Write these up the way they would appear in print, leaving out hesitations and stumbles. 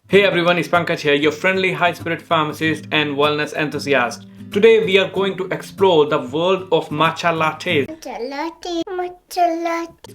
Hey everyone, it's Pankaj here, your friendly high-spirit pharmacist and wellness enthusiast. Today we are going to explore the world of matcha lattes,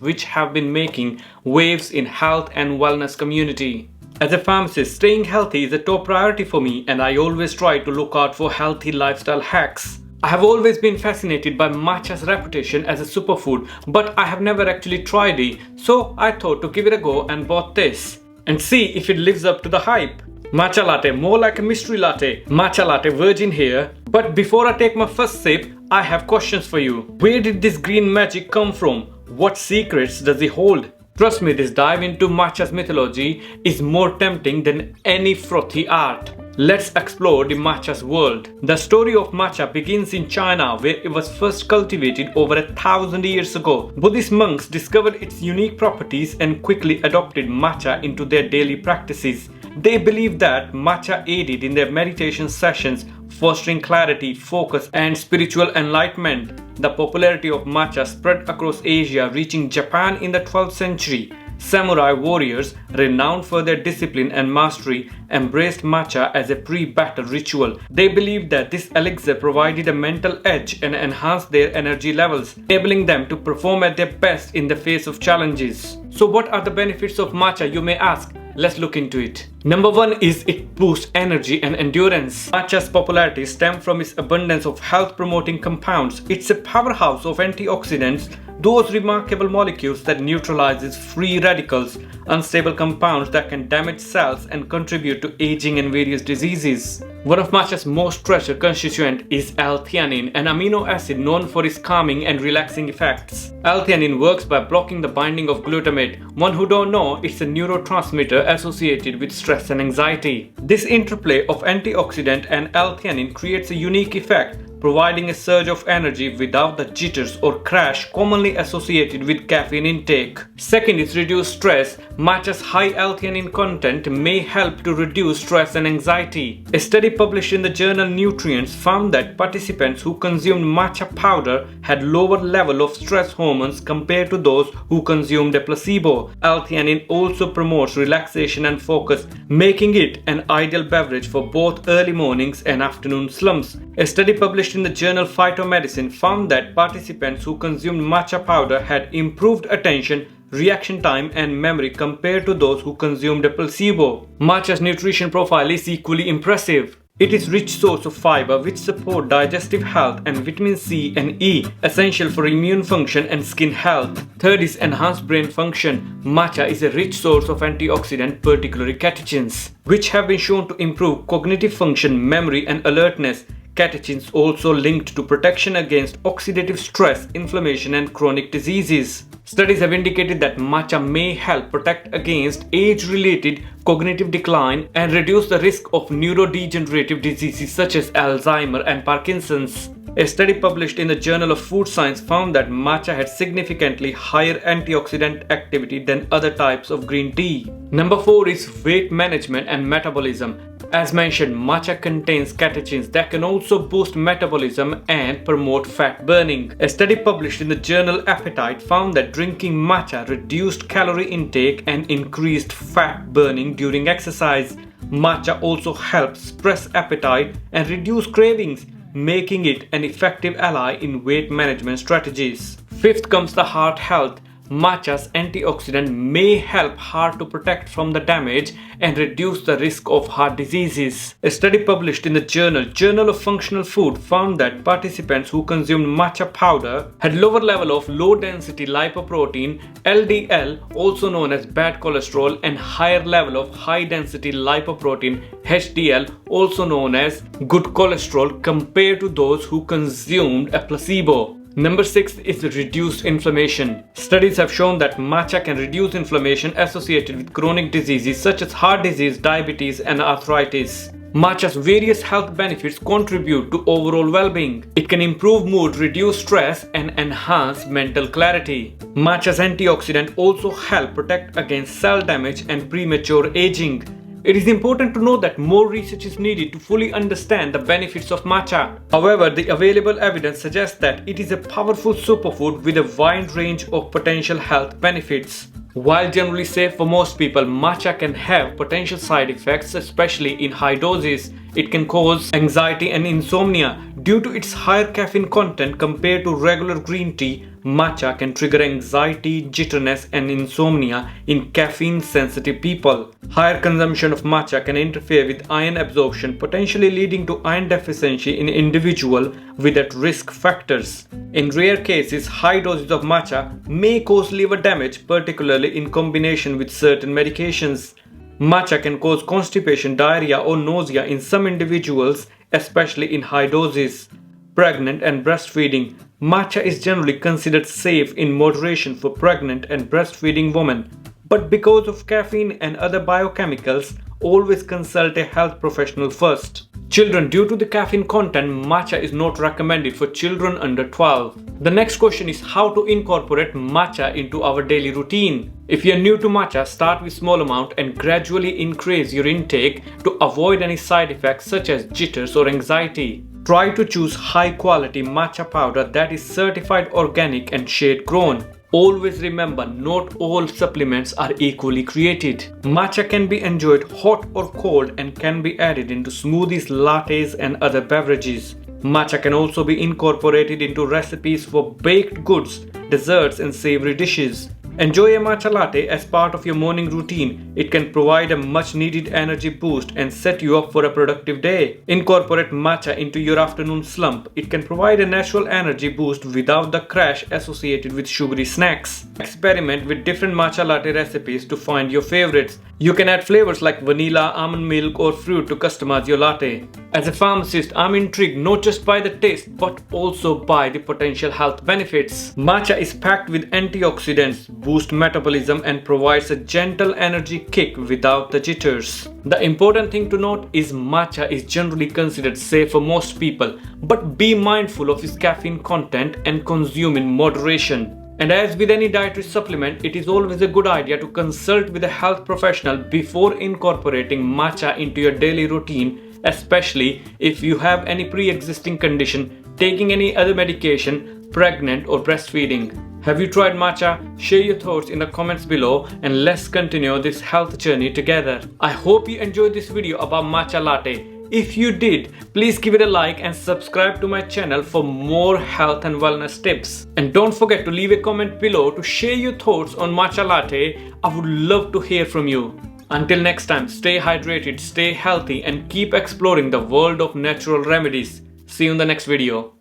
which have been making waves in health and wellness community. As a pharmacist, staying healthy is a top priority for me, and I always try to look out for healthy lifestyle hacks. I have always been fascinated by matcha's reputation as a superfood, but I have never actually tried it, so I thought to give it a go and bought this and see if it lives up to the hype. Matcha latte, more like a mystery latte. Matcha latte virgin here. But before I take my first sip, I have questions for you. Where did this green magic come from? What secrets does it hold? Trust me, this dive into matcha's mythology is more tempting than any frothy art. Let's explore the matcha's world. The story of matcha begins in China, where it was first cultivated over 1,000 years ago. Buddhist monks discovered its unique properties and quickly adopted matcha into their daily practices. They believed that matcha aided in their meditation sessions, fostering clarity, focus, and spiritual enlightenment. The popularity of matcha spread across Asia, reaching Japan in the 12th century. Samurai warriors, renowned for their discipline and mastery, embraced matcha as a pre-battle ritual. They believed that this elixir provided a mental edge and enhanced their energy levels, enabling them to perform at their best in the face of challenges. So what are the benefits of matcha, you may ask? Let's look into it. Number 1 is it boosts energy and endurance. Matcha's popularity stems from its abundance of health-promoting compounds. It's a powerhouse of antioxidants, those remarkable molecules that neutralizes free radicals, unstable compounds that can damage cells and contribute to aging and various diseases. One of matcha's most treasured constituent is L-Theanine, an amino acid known for its calming and relaxing effects. L-Theanine works by blocking the binding of glutamate. One who don't know, it's a neurotransmitter associated with stress and anxiety. This interplay of antioxidant and L-Theanine creates a unique effect, providing a surge of energy without the jitters or crash commonly associated with caffeine intake. Second is reduced stress. Matcha's high L-Theanine content may help to reduce stress and anxiety. A study published in the journal Nutrients found that participants who consumed matcha powder had lower level of stress hormones compared to those who consumed a placebo. L-Theanine also promotes relaxation and focus, making it an ideal beverage for both early mornings and afternoon slumps. A study published in the journal Phytomedicine found that participants who consumed matcha powder had improved attention, reaction time, and memory compared to those who consumed a placebo. Matcha's nutrition profile is equally impressive. It is a rich source of fiber which support digestive health and vitamin C and E, essential for immune function and skin health. Third is enhanced brain function. Matcha is a rich source of antioxidant, particularly catechins, which have been shown to improve cognitive function, memory, and alertness. Catechins also linked to protection against oxidative stress, inflammation, and chronic diseases. Studies have indicated that matcha may help protect against age-related cognitive decline and reduce the risk of neurodegenerative diseases such as Alzheimer's and Parkinson's. A study published in the Journal of Food Science found that matcha had significantly higher antioxidant activity than other types of green tea. Number 4 is weight management and metabolism. As mentioned, matcha contains catechins that can also boost metabolism and promote fat burning. A study published in the journal Appetite found that drinking matcha reduced calorie intake and increased fat burning during exercise. Matcha also helps suppress appetite and reduce cravings, making it an effective ally in weight management strategies. Fifth comes the heart health. Matcha's antioxidant may help heart to protect from the damage and reduce the risk of heart diseases. A study published in the Journal of Functional Food found that participants who consumed matcha powder had lower level of low-density lipoprotein, LDL, also known as bad cholesterol, and higher level of high-density lipoprotein, HDL, also known as good cholesterol, compared to those who consumed a placebo. Number 6 is reduced inflammation. Studies have shown that matcha can reduce inflammation associated with chronic diseases such as heart disease, diabetes, and arthritis. Matcha's various health benefits contribute to overall well-being. It can improve mood, reduce stress, and enhance mental clarity. Matcha's antioxidants also help protect against cell damage and premature aging. It is important to know that more research is needed to fully understand the benefits of matcha. However, the available evidence suggests that it is a powerful superfood with a wide range of potential health benefits. While generally safe for most people, matcha can have potential side effects, especially in high doses. It can cause anxiety and insomnia. Due to its higher caffeine content compared to regular green tea, matcha can trigger anxiety, jitterness, and insomnia in caffeine-sensitive people. Higher consumption of matcha can interfere with iron absorption, potentially leading to iron deficiency in individuals with at-risk factors. In rare cases, high doses of matcha may cause liver damage, particularly in combination with certain medications. Matcha can cause constipation, diarrhea, or nausea in some individuals, especially in high doses. Pregnant and breastfeeding. Matcha is generally considered safe in moderation for pregnant and breastfeeding women. But because of caffeine and other biochemicals, always consult a health professional first. Children, due to the caffeine content, matcha is not recommended for children under 12. The next question is how to incorporate matcha into our daily routine. If you are new to matcha, start with small amount and gradually increase your intake to avoid any side effects such as jitters or anxiety. Try to choose high quality matcha powder that is certified organic and shade grown. Always remember, not all supplements are equally created. Matcha can be enjoyed hot or cold and can be added into smoothies, lattes, and other beverages. Matcha can also be incorporated into recipes for baked goods, desserts, and savory dishes. Enjoy a matcha latte as part of your morning routine. It can provide a much needed energy boost and set you up for a productive day. Incorporate matcha into your afternoon slump. It can provide a natural energy boost without the crash associated with sugary snacks. Experiment with different matcha latte recipes to find your favorites. You can add flavors like vanilla, almond milk, or fruit to customize your latte. As a pharmacist, I'm intrigued not just by the taste but also by the potential health benefits. Matcha is packed with antioxidants, boost metabolism, and provides a gentle energy kick without the jitters. The important thing to note is matcha is generally considered safe for most people, but be mindful of its caffeine content and consume in moderation. And as with any dietary supplement, it is always a good idea to consult with a health professional before incorporating matcha into your daily routine, especially if you have any pre-existing condition, taking any other medication, pregnant or breastfeeding. Have you tried matcha? Share your thoughts in the comments below and let's continue this health journey together. I hope you enjoyed this video about matcha latte. If you did, please give it a like and subscribe to my channel for more health and wellness tips. And don't forget to leave a comment below to share your thoughts on matcha latte. I would love to hear from you. Until next time, stay hydrated, stay healthy, and keep exploring the world of natural remedies. See you in the next video.